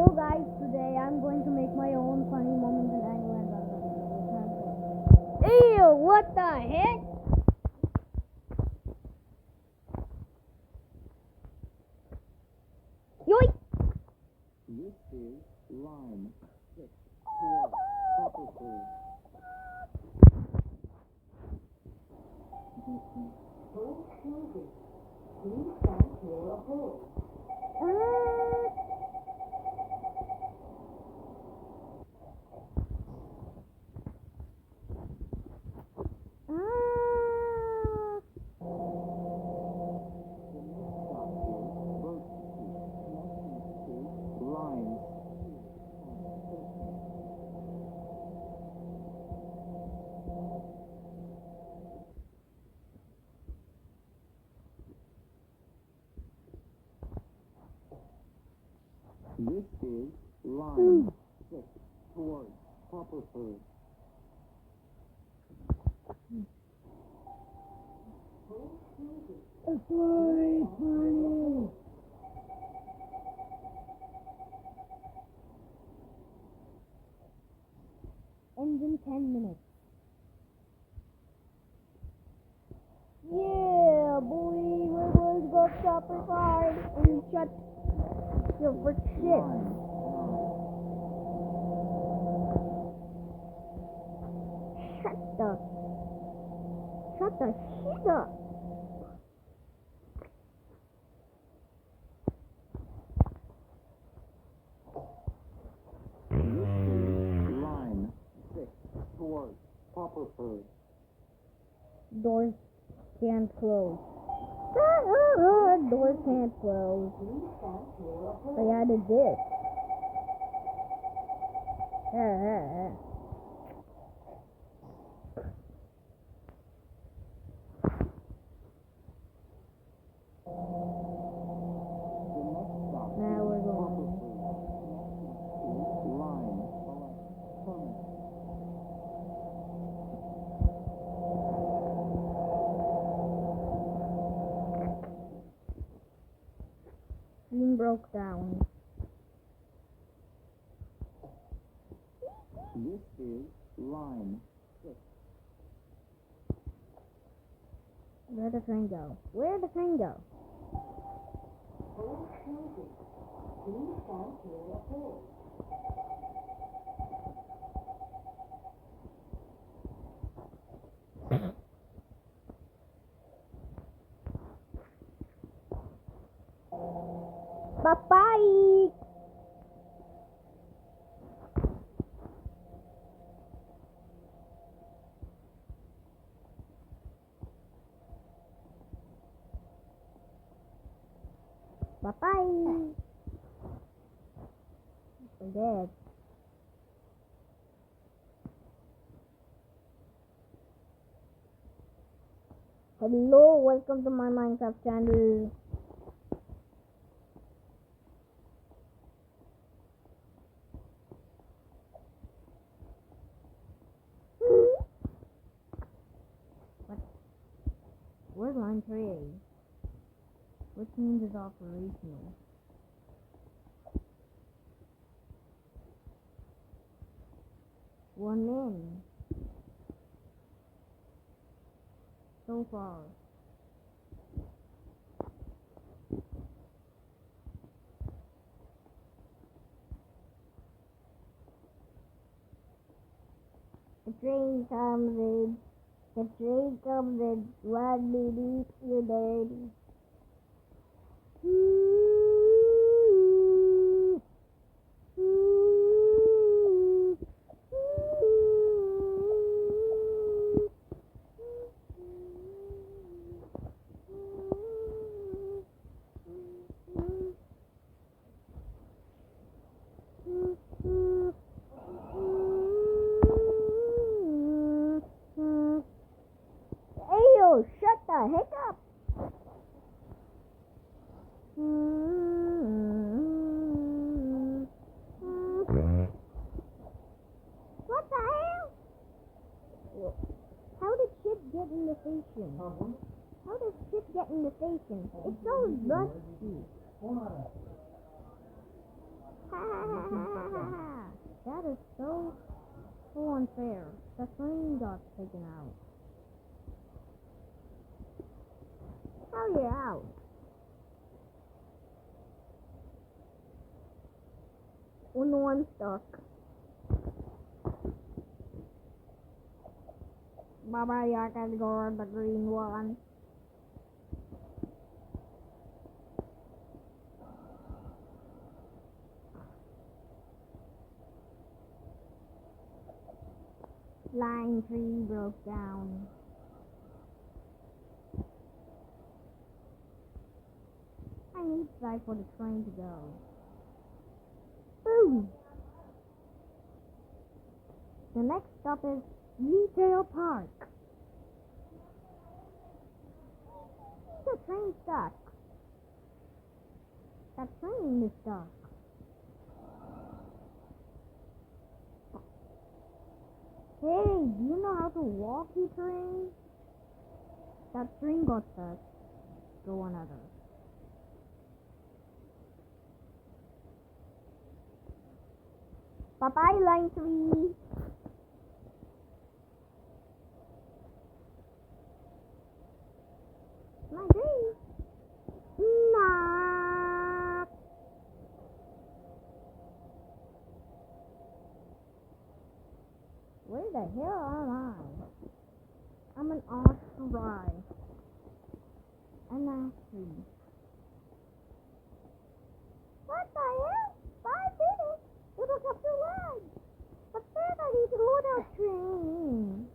Hello guys, today I'm going to make my own funny moments in angulans. Ew, what the heck? Yoink! This is line 6 4 copper through. Please stand clear of holes. This is line 6 towards Copperford. It's very funny. Ends in 10 minutes. Yeah, boy, we're going to go Copperford and shut your frick shit. Shut the shit up. Line 6 towards Copperford. Doors can't close. Doors can't close. They added this. Now we're going. Line. Screen broke down. This is line 6. Where'd the train go? Where'd the train go? Please stand clear of holes. Bye-bye! Bye-bye! I'm dead. Hello, welcome to my Minecraft channel. What? Where's line 3? Which means it's operational. One in. So far. The train comes in. The train comes in. 1 minute, you're dead. Ayo, shut the heck up! What the hell? How did shit get in the station? How does shit get in the station? It's so rusty. That is so unfair. The train got taken out. How are you out? Oh no, I'm stuck. Bye-bye, I can go on the green one. Line 3 broke down. I need time for the train to go. Boom! The next stop is Retail Park. The train stuck. That train is stuck. Hey, do you know how to walk, you train? That train got stuck. Go another. Bye-bye, line 3. My dream. Nah. Where the hell am I? I'm an Australian. An Australian. What the hell? 5 minutes? It'll come to land. But then I need to hold out train.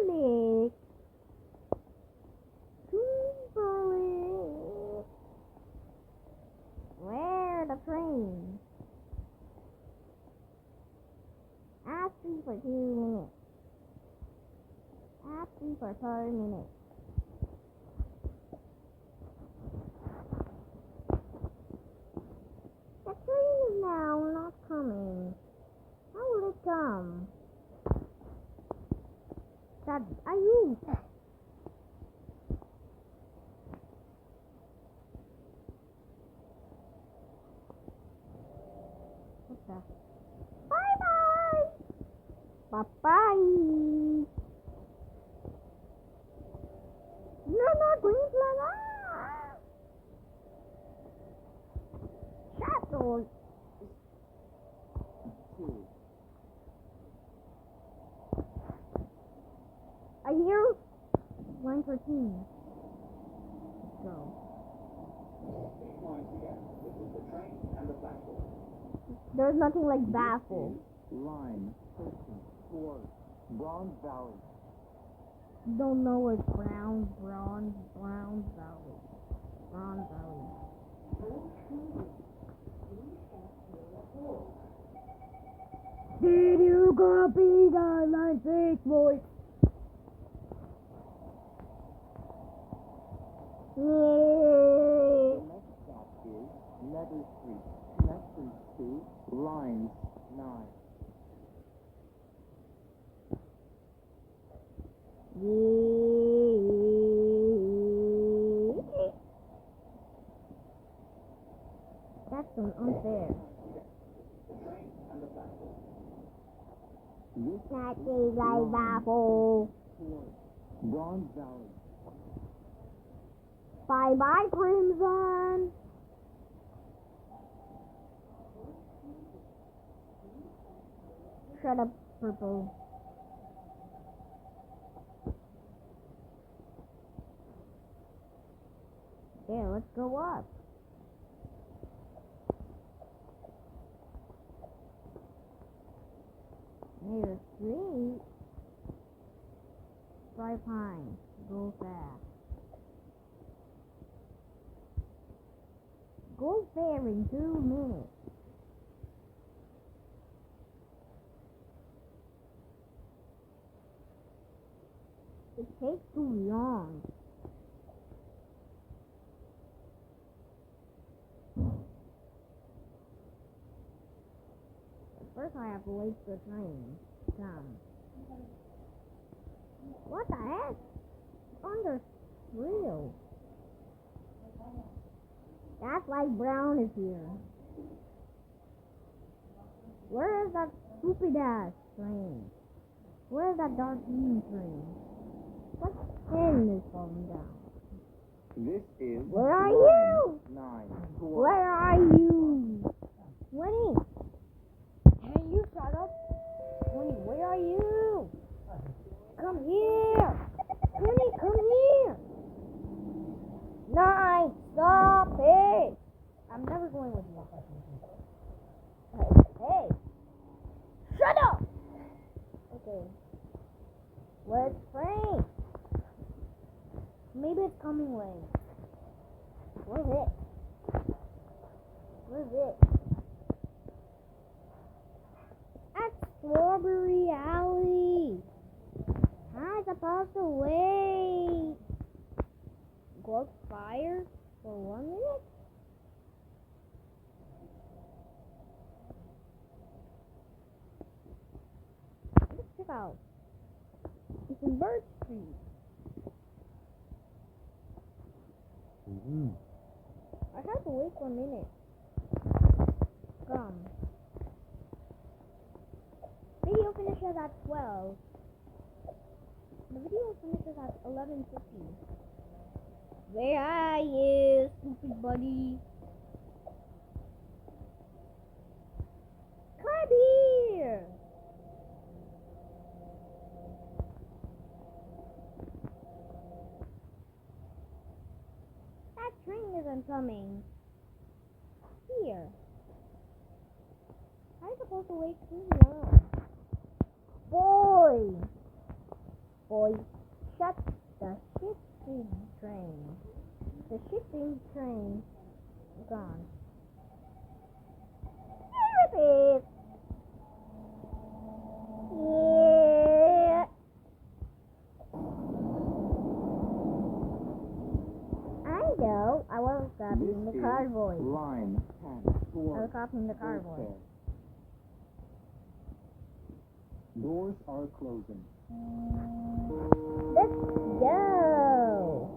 Timberlake. Timberlake. Where the train? Ask me for 2 minutes. Ask me for 3 minutes. The train is now not coming. How will it come? That are you? What the? Bye bye. Bye bye. No, green flag. Shadows. I hear line 13. Let's go. There's nothing like baffle. Line 13 for Bronze Valley. Don't know what's Bronze Valley. Bronze Valley. Did you copy the line 6 voice? The next stop is Nether Street. Connections to lines 9. That's unfair. Nothing like baffle. Bronze Valley. Bye-bye, Crimson. Shut up, Purple. There, let's go up. Near street. Dry Pine. Go fast. Go there in 2 minutes. It takes too long. First I have to wait for the train to come. What the heck? Under real. That's like brown is here. Where is that stupid ass train? Where is that dark green train? What pin is falling down? This is Where are line you? 9. Where are you? Winnie! Hey, you shut up. Winnie, where are you? Come here! Winnie, come here! Nine, stop it! I'm never going with you. Hey! Shut up! Okay. Where's Frank? Maybe it's coming late. Where's it? Where's it? At Strawberry Alley. I'm supposed to wait. Glow fire for 1 minute? Let's check out. It's in Bird Street. I have to wait for a minute. Come. Video finishes at 12. The video finishes at 11:50. Where are you, stupid buddy? Come here! That train isn't coming. Here. I'm supposed to wait too long. Boy, shut the shifting train. The shifting train is gone. Repeat. Yeah. I know. I was copying the car voice. Line 10. I was copying the car voice. Doors are closing. Let's go.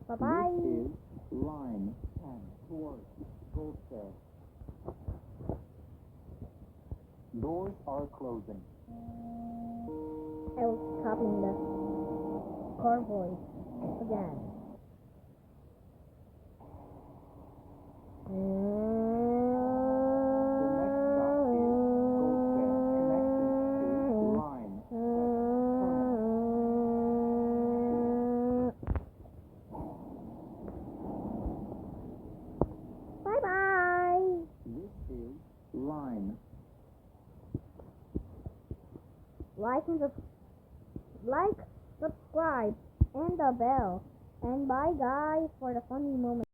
Bye-bye. This is line 10 towards Goldfair. Doors are closing. I was copying the car voice again. Like, subscribe, and the bell. And bye guys for the funny moment.